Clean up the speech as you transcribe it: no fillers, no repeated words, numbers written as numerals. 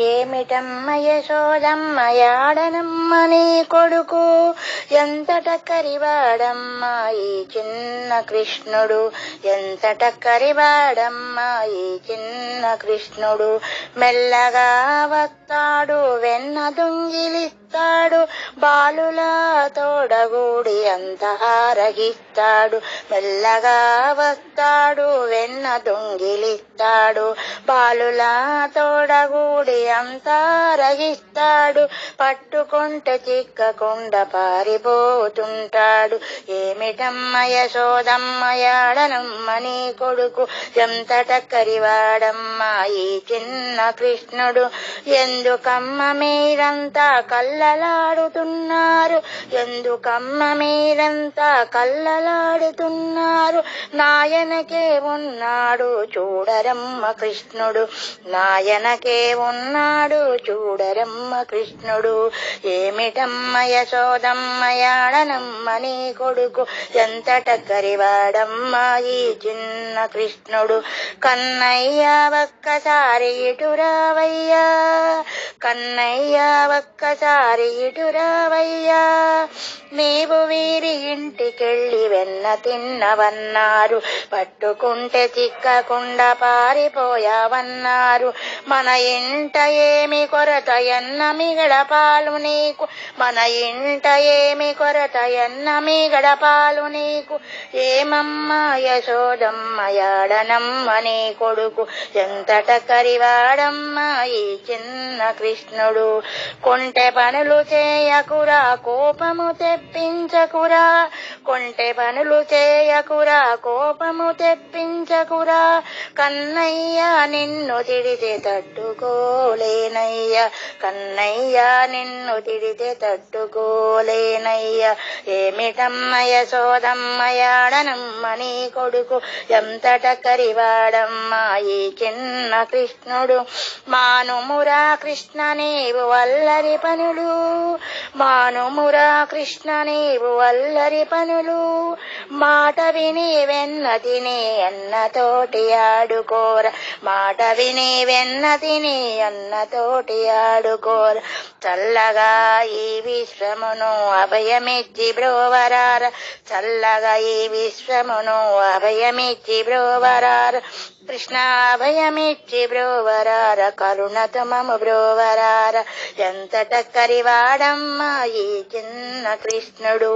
ఏమిటమ్మ యశోదమ్మ యాడనమ్మ నీ కొడుకు, ఎంతట కరివాడమ్మ ఈ చిన్న కృష్ణుడు, ఎంతట కరివాడమ్మ ఈ చిన్న కృష్ణుడు. మెల్లగా వస్తాడు వెన్న దొంగిలిస్తాడు, బాలులా తోడగూడి అంత హారగిస్తాడు. మెల్లగా వస్తాడు వెన్న దొంగిలిస్తాడు, బాలులా తోడగూడి అంతా రగిస్తాడు. పట్టుకుంటే చిక్కకుండా పారిపోతుంటాడు. ఏమిటమ్మ యశోదమ్మ యాడనమ్మ నీ కొడుకు, ఎంతట కరివాడమ్మ ఈ చిన్న కృష్ణుడు. ఎందుకమ్మ మీరంతా కల్లలాడుతున్నారు, ఎందుకమ్మ మీరంతా కల్లలాడుతున్నారు. నాయనకే ఉన్నాడు చూడరమ్మ కృష్ణుడు, నాయనకే ఉన్నాడు చూడరమ్మ కృష్ణుడు. ఏమిటమ్మ యశోదమ్మ యాడనమ్మ నీ కొడుకు, ఎంతట కరివాడమ్మ ఈ చిన్న కృష్ణుడు. కన్నయ్య ఒక్కసారి ఇటురావయ్యా, కన్నయ్య ఒక్కసారి ఇటురావయ్యా. నీవు వీరి ఇంటికెళ్ళి వెన్న తిన్నవన్నారు, పట్టుకుంటే చిక్కకుండా పారిపోయావన్నారు. మన ఇంట ఏమి కొరత ఎన్న మిగడ పాలు నీకు, మన ఇంట ఏమి కొరత ఎన్న మిగడ పాలు నీకు. ఏమమ్మ యశోదమ్మ యాడనమ్మ నీ కొడుకు, ఎంతట కరివాడమ్మ ఈ చిన్న కృష్ణుడు. కొంటె పనులు చేయకురా కోపము తెప్పించకురా, కొంటె పనులు చేయకురా కోపము తెప్పించకురా. కన్నయ్య నిన్ను తిడితే తట్టుకోలేనయ్యా, కన్నయ్య నిన్ను తిడితే తట్టుకోలేనయ్యా. ఏమిటమ్మ యశోదమ్మ యాడనమ్మ నీ కొడుకు, ఎంతట కరివాడమ్మ ఈ చిన్న కృష్ణుడు. మానుమురా కృష్ణ నీవు అల్లరి పనులు, మానుమురా కృష్ణ నీవు అల్లరి పనులు. మాట విని వెన్న తిని అన్నతోటి ఆడుకోర, మాట విని వెన్న తిని అన్నతోటి ఆడుకోర. చల్లగా ఈ విశ్వమును అభయమిచ్చి బ్రోవరార, చల్లగా ఈ విశ్వమును అభయమిచ్చి బ్రోవరార. కృష్ణ అభయమిచ్చి బ్రోవరార, కరుణతో మము బ్రోవరార. ఎంతట కరివాడమ్మ ఈ చిన్న కృష్ణుడు.